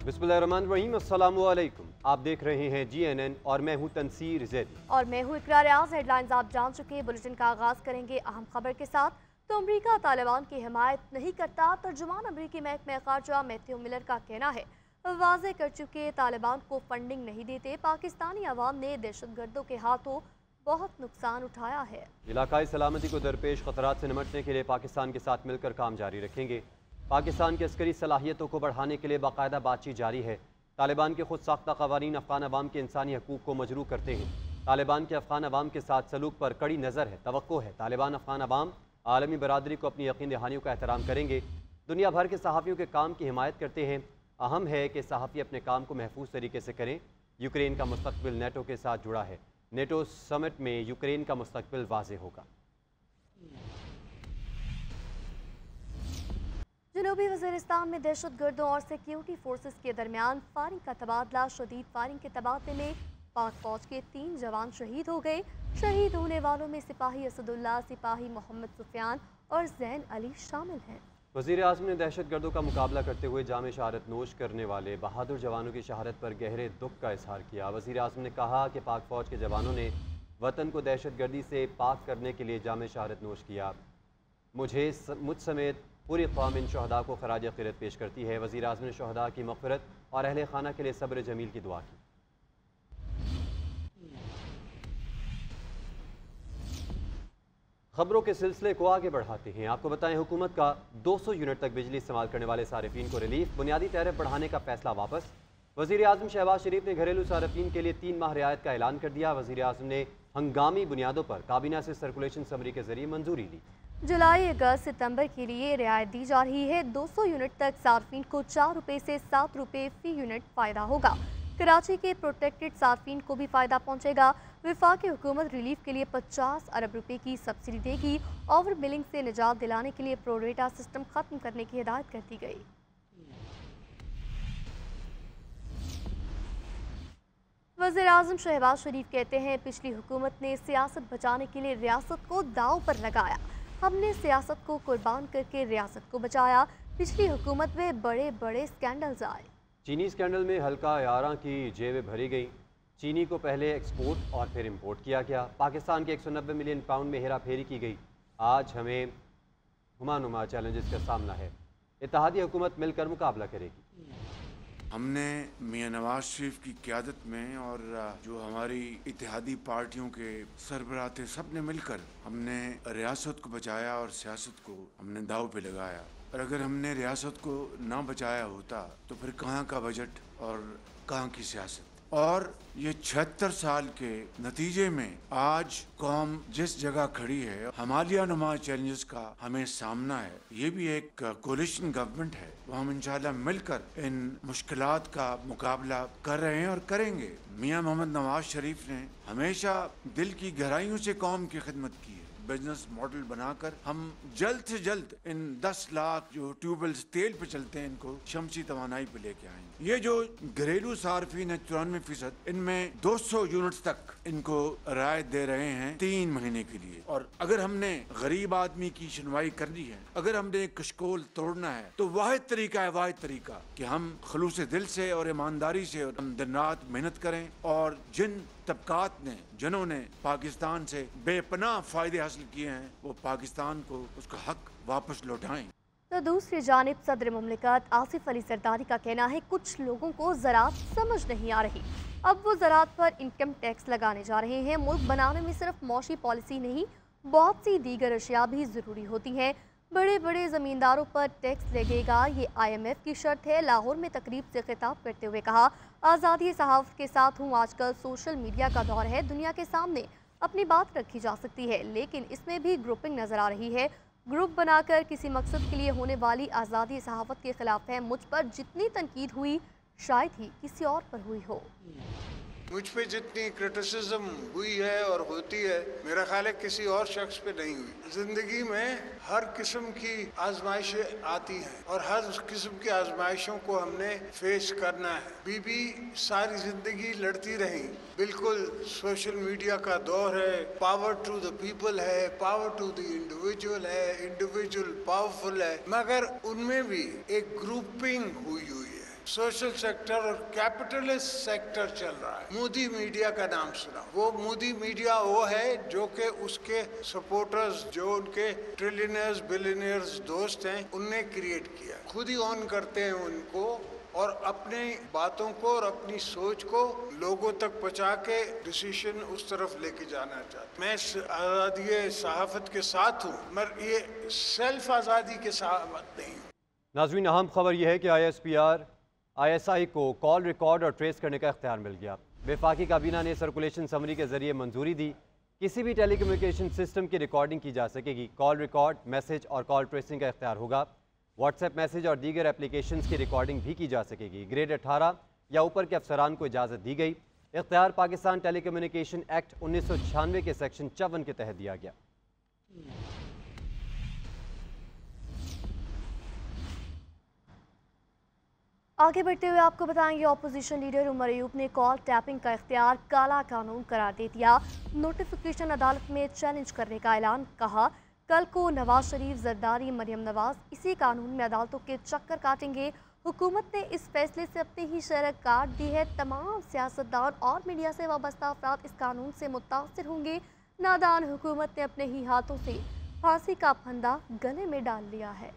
बिस्मिल्लाहिर्रहमानिर्रहीम, अस्सलामु अलैकुम। आप देख रहे हैं GNN और मैं हूं तनसीर ज़ैदी और मैं हूं इकरार रियाज। हेडलाइंस आप जान चुके हैं। बुलेटिन का आगाज करेंगे अहम खबर के साथ। तो अमरीका तालिबान की हिमायत नहीं करता। तर्जुमान अमरीकी महकमा ख़ारजा मैथ्यू मिलर का कहना है, वाज़े कर चुके तालिबान को फंडिंग नहीं देते। पाकिस्तानी अवाम ने दहशतगर्दों के हाथों बहुत नुकसान उठाया है। इलाकाई सलामती को दरपेश खतरात से निमटने के लिए पाकिस्तान के साथ मिलकर काम जारी रखेंगे। पाकिस्तान की अस्करी सलाहियतों को बढ़ाने के लिए बाकायदा बातचीत जारी है। तालिबान के खुद साख्ता क़वानीन अफ़गान अवाम के इंसानी हकूक़ को मजरूह करते हैं। तालिबान के अफ़गान अवाम के साथ सलूक पर कड़ी नज़र है। तवक्को है तालिबान अफ़गान अवाम आलमी बरादरी को अपनी यकीन दहानियों का एहतराम करेंगे। दुनिया भर के सहाफ़ियों के काम की हिमायत करते हैं। अहम है कि सहाफ़ी अपने काम को महफूज तरीके से करें। यूक्रेन का मुस्तकबिल नेटो के साथ जुड़ा है। नेटो समिट में यूक्रेन का मुस्तकबिल वाज़ेह होगा। जनूबी वज़ीरिस्तान में दहशतगर्दों और सिक्योरिटी फोर्सेस के दरमियान फायरिंग का तबादला। शदीद फायरिंग के तबादले में पाक फौज के 3 जवान शहीद हो गए। शहीद होने वालों में सिपाही असदुल्ला, सिपाही मोहम्मद सुफियान और जैन अली शामिल हैं। वज़ीर आज़म ने दहशतगर्दों का मुकाबला करते हुए जामे शहादत नोश करने वाले बहादुर जवानों की शहादत पर गहरे दुख का इजहार किया। वज़ीर आज़म ने कहा कि पाक फौज के जवानों ने वतन को दहशतगर्दी से पाक करने के लिए जामे शहादत नोश किया। मुझ समेत पूरी कौम इन शहदा को खराज अक़ीदत पेश करती है। वज़ीर आज़म ने शहदा की मग़फ़िरत और अहले खाना के लिए सब्र जमील की दुआ की। खबरों के सिलसिले को आगे बढ़ाते हैं। आपको बताएं, हुकूमत का 200 यूनिट तक बिजली इस्तेमाल करने वाले सारिफीन को रिलीफ। बुनियादी टैरिफ बढ़ाने का फैसला वापस। वज़ीर आज़म शहबाज शरीफ ने घरेलू सारिफीन के लिए 3 माह रियायत का ऐलान कर दिया। वज़ीर आज़म ने हंगामी बुनियादों पर काबीना से सर्कुलेशन समरी के जरिए मंजूरी ली। जुलाई, अगस्त, सितंबर के लिए रियायत दी जा रही है। 200 यूनिट तक सार्फिन को 4 रुपये से 7 रुपये फ़ी यूनिट फ़ायदा होगा। कराची के प्रोटेक्टेड सार्फिन को भी फ़ायदा पहुंचेगा। वफाकी हुकूमत रिलीफ के लिए 50 अरब रुपए की सब्सिडी देगी। ओवर बिलिंग से निजात दिलाने के लिए प्रोरेटा सिस्टम ख़त्म करने की हिदायत कर दी गई। वज़ीर आज़म शहबाज शरीफ कहते हैं, पिछली हुकूमत ने सियासत बचाने के लिए रियासत को दांव पर लगाया। हमने सियासत को कुर्बान करके रियासत को बचाया। पिछली हुकूमत में बड़े बड़े स्कैंडल्स आए। चीनी स्कैंडल में हल्का यारा की जेबें भरी गई। चीनी को पहले एक्सपोर्ट और फिर इंपोर्ट किया गया। पाकिस्तान के 190 मिलियन पाउंड में हेरा फेरी की गई। आज हमें हुमानुमा चैलेंजेस का सामना है। इत्तेहादी हुकूमत मिलकर मुकाबला करेगी। हमने मियां नवाज शरीफ की क़यादत में और जो हमारी इत्तेहादी पार्टियों के सरबराह थे, सब ने मिलकर हमने रियासत को बचाया और सियासत को हमने दाव पे लगाया। और अगर हमने रियासत को ना बचाया होता तो फिर कहाँ का बजट और कहाँ की सियासत। और ये 76 साल के नतीजे में आज कौम जिस जगह खड़ी है, हिमालय नुमा चैलेंजेस का हमें सामना है। ये भी एक कोलिशन गवर्नमेंट है। वो हम इंशाल्लाह मिलकर इन मुश्किलात का मुकाबला कर रहे हैं और करेंगे। मियां मोहम्मद नवाज शरीफ ने हमेशा दिल की गहराइयों से कौम की खिदमत की है। बिजनेस मॉडल बनाकर हम जल्द से जल्द इन 10 लाख जो ट्यूबवेल्स तेल पे चलते हैं, इनको शमसी तवानाई पे लेके आएंगे। ये जो घरेलू सार्फिन है 94%, इनमें 200 यूनिट्स तक इनको रायत दे रहे हैं 3 महीने के लिए। और अगर हमने गरीब आदमी की सुनवाई करनी है, अगर हमने कशकोल तोड़ना है, तो वाहिद तरीका कि हम खलूस दिल से और ईमानदारी से हम दिन रात मेहनत करें और जिन तबकात ने जिन्होंने पाकिस्तान से बेपनाह फायदे हासिल किए हैं, वो पाकिस्तान को उसका हक वापस लौटाएं। तो दूसरी जानिब सदर मुमलिकत आसिफ अली जरदारी का कहना है, कुछ लोगों को ज़राअत समझ नहीं आ रही। अब वो ज़राअत पर इनकम टैक्स लगाने जा रहे हैं। मुल्क बनाने में सिर्फ मौशी पॉलिसी नहीं, बहुत सी दीगर अशिया भी ज़रूरी होती हैं। बड़े बड़े ज़मींदारों पर टैक्स लगेगा, ये IMF की शर्त है। लाहौर में तकरीब से खिताब करते हुए कहा, आज़ादी सहाफ़त के साथ हूँ। आजकल सोशल मीडिया का दौर है। दुनिया के सामने अपनी बात रखी जा सकती है, लेकिन इसमें भी ग्रुपिंग नज़र आ रही है। ग्रुप बनाकर किसी मकसद के लिए होने वाली आज़ादी सहाफ़त के खिलाफ है। मुझ पर जितनी तनकीद हुई शायद ही किसी और पर हुई हो। मुझ पे जितनी क्रिटिसिज्म हुई है और होती है, मेरा ख्याल है किसी और शख्स पे नहीं हुई। जिंदगी में हर किस्म की आजमाइशें आती हैं और हर किस्म की आजमाइशों को हमने फेस करना है। बीबी सारी जिंदगी लड़ती रही। बिल्कुल सोशल मीडिया का दौर है, पावर टू द पीपल है, पावर टू द इंडिविजुअल है, इंडिविजुअल पावरफुल है, मगर उनमें भी एक ग्रुपिंग हुई है। सोशल सेक्टर और कैपिटलिस्ट सेक्टर चल रहा है। मोदी मीडिया का नाम सुना, वो मोदी मीडिया वो है जो कि उसके सपोर्टर्स, जो उनके ट्रिलियनर्स बिलियनियर्स दोस्त हैं, उनने क्रिएट किया। खुद ही ऑन करते हैं उनको और अपनी बातों को और अपनी सोच को लोगों तक पहुंचा के डिसीजन उस तरफ लेके जाना चाहते। मैं आज़ादी सहाफत के साथ हूँ, मगर ये सेल्फ आज़ादी के साथ नहीं हूँ। नाज़रीन, अहम खबर यह है कि ISPR ISI को कॉल रिकॉर्ड और ट्रेस करने का इख्तियार मिल गया। वफाकी काबीना ने सर्कुलेशन समरी के जरिए मंजूरी दी। किसी भी टेली कम्युनिकेशन सिस्टम की रिकॉर्डिंग की जा सकेगी। कॉल रिकॉर्ड, मैसेज और कॉल ट्रेसिंग का इख्तियार होगा। व्हाट्सएप मैसेज और दीगर एप्लीकेशंस की रिकॉर्डिंग भी की जा सकेगी। ग्रेड 18 या ऊपर के अफसरान को इजाज़त दी गई। इख्तियार पाकिस्तान टेली कम्युनिकेशन एक्ट 1996 के सेक्शन 54 के तहत दिया गया। आगे बढ़ते हुए आपको बताएंगे, अपोजिशन लीडर उमर अयूब ने कॉल टैपिंग का इख्तियार काला कानून करार दे दिया। नोटिफिकेशन अदालत में चैलेंज करने का ऐलान। कहा कल को नवाज शरीफ, जरदारी, मरियम नवाज इसी कानून में अदालतों के चक्कर काटेंगे। हुकूमत ने इस फैसले से अपनी ही शरह काट दी है। तमाम सियासतदान और मीडिया से वाबस्ता अफराद इस कानून से मुतासिर होंगे। नादान हुकूमत ने अपने ही हाथों से फांसी का फंदा गले में डाल लिया है।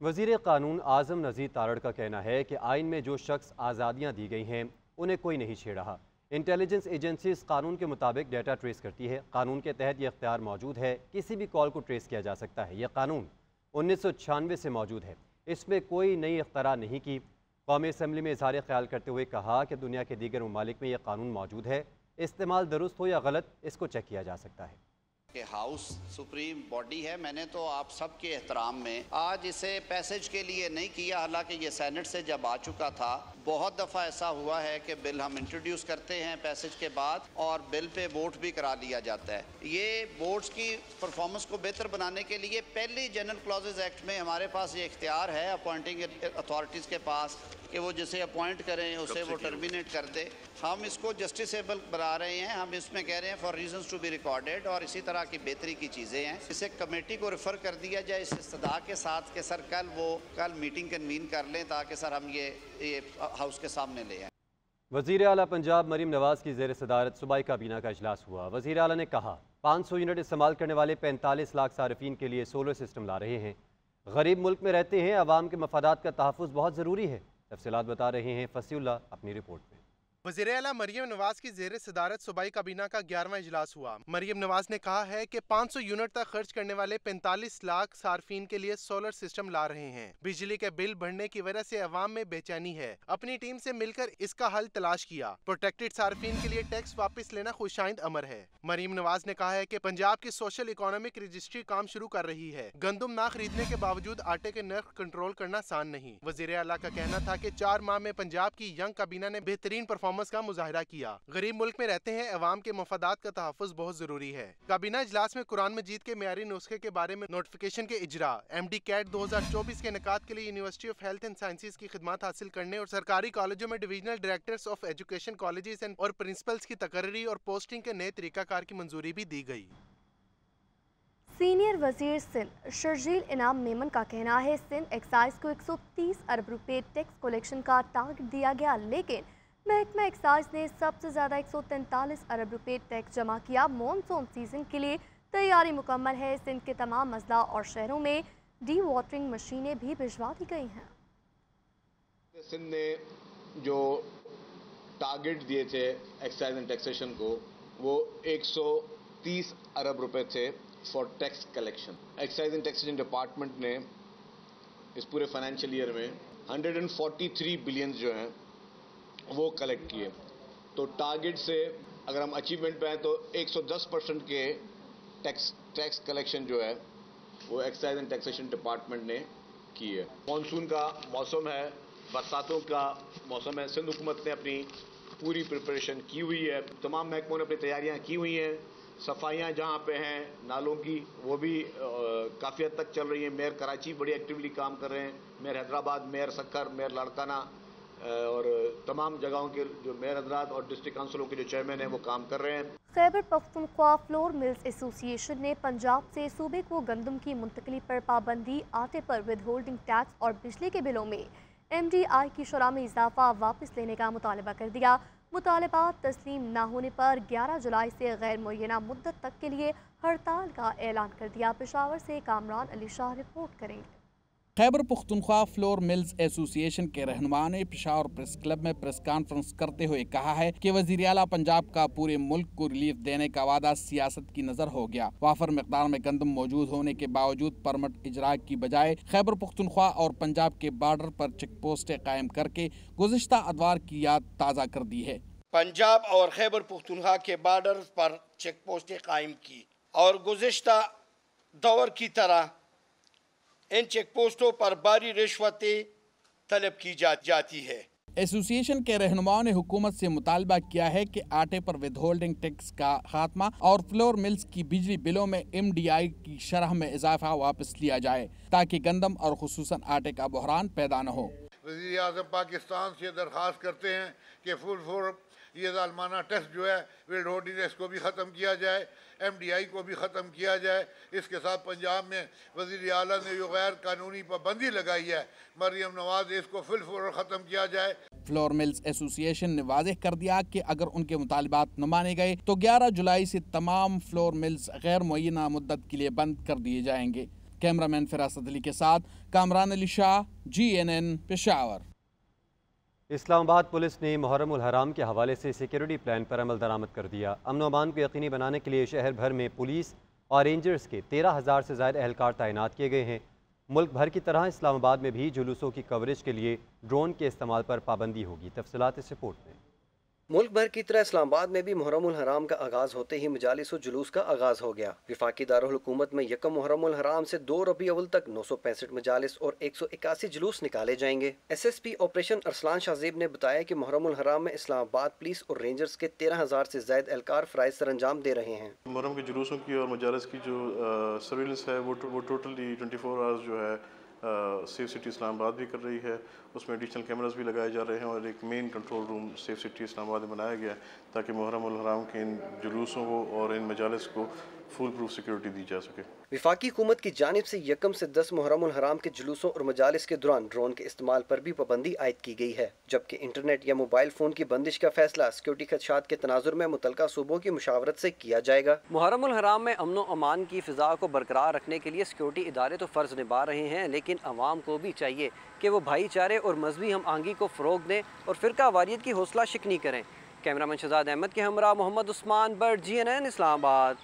वज़ीर कानून आज़म नज़ीर तारड़ का कहना है कि आइन में जो शख्स आज़ादियाँ दी गई हैं उन्हें कोई नहीं छेड़ा। इंटेलिजेंस एजेंसी इस कानून के मुताबिक डेटा ट्रेस करती है। कानून के तहत यह इख्तियार मौजूद है, किसी भी कॉल को ट्रेस किया जा सकता है। यह कानून 1996 से मौजूद है, इसमें कोई नई इख्तरा नहीं की। कौमी असम्बली में इज़हार ख्याल करते हुए कहा कि दुनिया के दीगर ममालिक में यह कानून मौजूद है, इस्तेमाल दुरुस्त हो या गलत इसको चेक किया जा सकता है। कि हाउस सुप्रीम बॉडी है, मैंने तो आप सबके एहतराम में आज इसे पैसेज के लिए नहीं किया, हालांकि ये सेनेट से जब आ चुका था। बहुत दफ़ा ऐसा हुआ है कि बिल हम इंट्रोड्यूस करते हैं पैसेज के बाद और बिल पे वोट भी करा लिया जाता है। ये बोर्ड्स की परफॉर्मेंस को बेहतर बनाने के लिए पहले जनरल क्लॉजेज एक्ट में हमारे पास ये इख्तियार है अपॉइंटिंग अथॉरिटीज़ के पास कि वो जिसे अपॉइंट करें उसे वो टर्मिनेट कर दे। हम इसको जस्टिसेबल बना रहे हैं, हम इसमें कह रहे हैं for reasons to be recorded, और इसी तरह की बेहतरी की चीज़ें हैं। इसे कमेटी को रेफ़र कर दिया जाए इस इस्तदा के साथ कि सर कल मीटिंग कन्वीन कर लें ताकि सर हम ये हाउस के सामने ले आएँ। वज़ीर आला पंजाब मरीम नवाज़ की ज़ेर सदारत सूबाई काबीना का इजलास हुआ। वज़ीर आला ने कहा 500 यूनिट इस्तेमाल करने वाले 45 लाख सार्फिन के लिए सोलर सिस्टम ला रहे हैं। गरीब मुल्क में रहते हैं, अवाम के मफादात का तहफ़्फ़ुज़ बहुत ज़रूरी है। तफसीलात बता रहे हैं फसीउल्लाह अपनी रिपोर्ट में। वज़ीर आला मरियम नवाज की ज़ेर सदारत सूबाई काबीना का 11वां इजलास हुआ। मरियम नवाज ने कहा है कि 500 यूनिट तक खर्च करने वाले 45 लाख सार्फिन के लिए सोलर सिस्टम ला रहे हैं। बिजली के बिल बढ़ने की वजह से अवाम में बेचैनी है। अपनी टीम से मिलकर इसका हल तलाश किया। प्रोटेक्टेड सार्फिन के लिए टैक्स वापस लेना खुशाइंद अमर है। मरियम नवाज ने कहा है कि पंजाब की सोशल इकोनॉमिक रजिस्ट्री काम शुरू कर रही है। गंदम ना खरीदने के बावजूद आटे के नर्ख कंट्रोल करना आसान नहीं। वज़ीर आला का कहना था कि 4 माह में पंजाब की यंग काबीना ने बेहतरीन परफॉर्मेंस का मुजाहिरा किया। गरीब मुल्क में रहते हैं, अवाम के मफादात का तहफ़्फ़ुज़ बहुत जरूरी है। काबीना इजलास में कुरान मजीद के मेयारी नुस्खे के बारे में नोटिफिकेशन के इजरा, MD कैट 2024 के इनेकाद के लिए university of health and sciences की खिदमत हासिल करने और सरकारी कॉलेजों में divisional directors of education colleges और प्रिंसिपल्स की तकर्री और पोस्टिंग के नए तरीकाकार की मंजूरी भी दी गई। सीनियर वजीर सिंध शर्जील इनाम मेमन का कहना है सिंध एक्साइज को 130 अरब रुपए टैक्स कलेक्शन का टारगेट दिया गया, लेकिन महकमा एक्साइज ने सबसे ज़्यादा 143 अरब रुपए टैक्स जमा किया। मॉनसून सीजन के लिए तैयारी मुकम्मल है। सिंध के तमाम अजला और शहरों में डी वाटरिंग मशीनें भी भिजवा दी गई हैं। सिंध ने जो टारगेट दिए थे एक्साइज एंड टैक्सेशन को, वो 130 अरब रुपए थे for tax collection. Excise and taxation department ने इस पूरे फाइनेंशियल ईयर में 143 बिलियन जो हैं वो कलेक्ट किए। तो टारगेट से अगर हम अचीवमेंट पे हैं तो 110% के टैक्स कलेक्शन जो है वो एक्साइज एंड टैक्सेशन डिपार्टमेंट ने की है। मानसून का मौसम है, बरसातों का मौसम है। सिंध हुकूमत ने अपनी पूरी प्रिपरेशन की हुई है। तमाम महकमों ने अपनी तैयारियां की हुई हैं। सफाइयाँ जहाँ पे हैं नालों की वो भी काफ़ी हद तक चल रही हैं। मेयर कराची बड़ी एक्टिवली काम कर रहे हैं। मेयर हैदराबाद, मेयर सक्कर, मेयर लाड़काना, اور تمام جگہوں کے جو میئر حضرات اور ڈسٹرکٹ کونسلوں کے جو چیئرمین ہیں وہ کام کر رہے ہیں۔ خیبر پختونخوا فلور ملز ایسوسی ایشن نے پنجاب سے صوبے کو گندم کی منتقلی پر پابندی، آٹے پر ود ہولڈنگ ٹیکس اور بجلی کے بلوں میں MDI کی شرح میں اضافہ واپس لینے کا مطالبہ کر دیا۔ مطالبات تسلیم نہ ہونے پر 11 جولائی سے غیر معینہ مدت تک کے لیے ہڑتال کا اعلان کر دیا۔ پشاور سے کامران علی شاہ رپورٹ کریں گے۔ خیبر پختونخوا فلور ملز ایسوسی ایشن کے رہنما نے پشاور پریس کلب میں پریس کانفرنس کرتے ہوئے کہا ہے کہ وزیر اعلیٰ پنجاب کا پورے ملک کو ریلیف دینے کا وعدہ سیاست کی نظر ہو گیا۔ وافر مقدار میں گندم موجود ہونے کے باوجود پرمٹ اجرا کی بجائے خیبر پختونخوا اور پنجاب کے بارڈر پر چیک پوسٹیں قائم کر کے گزشتہ ادوار کی یاد تازہ کر دی ہے۔ پنجاب اور خیبر پختونخوا کے بارڈر پر چیک پوسٹیں قائم کی اور گزشتہ دور کی طرح ان چیک پوسٹوں پر بھاری رشوتیں طلب کی جاتی ہے۔ ایسوسی ایشن کے رہنماؤں نے حکومت سے مطالبہ کیا ہے کہ آٹے پر ود ہولڈنگ ٹیکس کا خاتمہ اور فلور ملز کی بجلی بلوں میں MDI کی شرح میں اضافہ واپس لیا جائے تاکہ گندم اور خصوصاً آٹے کا بحران پیدا نہ ہو۔ وزیر اعظم پاکستان سے درخواست کرتے ہیں کہ فل یہ ظالمانہ ٹیکس جو ہے ود ہولڈنگ ٹیکس کو بھی ختم کیا جائے، MDI کو بھی ختم کیا جائے۔ اس کے ساتھ پنجاب میں وزیر اعلیٰ نے جو غیر قانونی پابندی لگائی ہے مریم نواز، اس کو فل ختم کیا جائے۔ فلور ملز ایسوسی ایشن نے واضح کر دیا کہ اگر ان کے مطالبات نہ مانے گئے تو 11 جولائی سے تمام فلور ملز غیر معینہ مدت کے لیے بند کر دیے جائیں گے۔ کیمرامین فراست علی کے ساتھ کامران علی شاہ، GNN پشاور۔ اسلام آباد پولیس نے محرم الحرام کے حوالے سے سیکیورٹی پلان پر عمل درآمد کر دیا۔ امن و امان کو یقینی بنانے کے لیے شہر بھر میں پولیس اور رینجرز کے 13,000 سے زائد اہلکار تعینات کیے گئے ہیں۔ ملک بھر کی طرح اسلام آباد میں بھی جلوسوں کی کوریج کے لیے ڈرون کے استعمال پر پابندی ہوگی۔ تفصیلات اس رپورٹ میں۔ ملک بھر کی طرح اسلام آباد میں بھی محرم الحرام کا آغاز ہوتے ہی مجالس و جلوس کا آغاز ہو گیا۔ وفاقی دارالحکومت میں یکم محرم الحرام سے 2 ربیع الاول تک 965 مجالس اور 181 جلوس نکالے جائیں گے۔ SSP آپریشن ارسلان شاہزیب نے بتایا کہ محرم الحرام میں اسلام آباد پولیس اور رینجرز کے 13,000 سے زائد اہلکار فرائض سر انجام دے رہے ہیں۔ محرم کے جلوسوں کی اور مجالس کی جو سرویلنس ہے وہ ٹوٹلی 24 آورز جو ہے سیف سٹی اسلام آباد بھی کر رہی ہے۔ اس میں ایڈیشنل کیمراز بھی لگائے جا رہے ہیں اور ایک مین کنٹرول روم سیف سٹی اسلام آباد میں بنایا گیا ہے تاکہ محرم الحرام کے ان جلوسوں کو اور ان مجالس کو فل پروف سیکیورٹی دی جا سکے۔ وفاقی حکومت کی جانب سے یکم سے 10 محرم الحرام کے جلوسوں اور مجالس کے دوران ڈرون کے استعمال پر بھی پابندی عائد کی گئی ہے، جبکہ انٹرنیٹ یا موبائل فون کی بندش کا فیصلہ سیکیورٹی خدشات کے تناظر میں متعلقہ صوبوں کی مشاورت سے کیا جائے گا۔ محرم الحرام میں امن و امان کی فضا کو برقرار رکھنے کے لیے سیکیورٹی ادارے تو فرض نبھا رہے ہیں، لیکن عوام کو بھی چاہیے کہ وہ بھائی چارے اور مذہبی ہم آہنگی کو فروغ دیں اور فرقہ واریت کی حوصلہ شکنی کریں۔ کیمرامین شہزاد احمد کے ہمراہ محمد عثمان بٹ، GNN اسلام آباد۔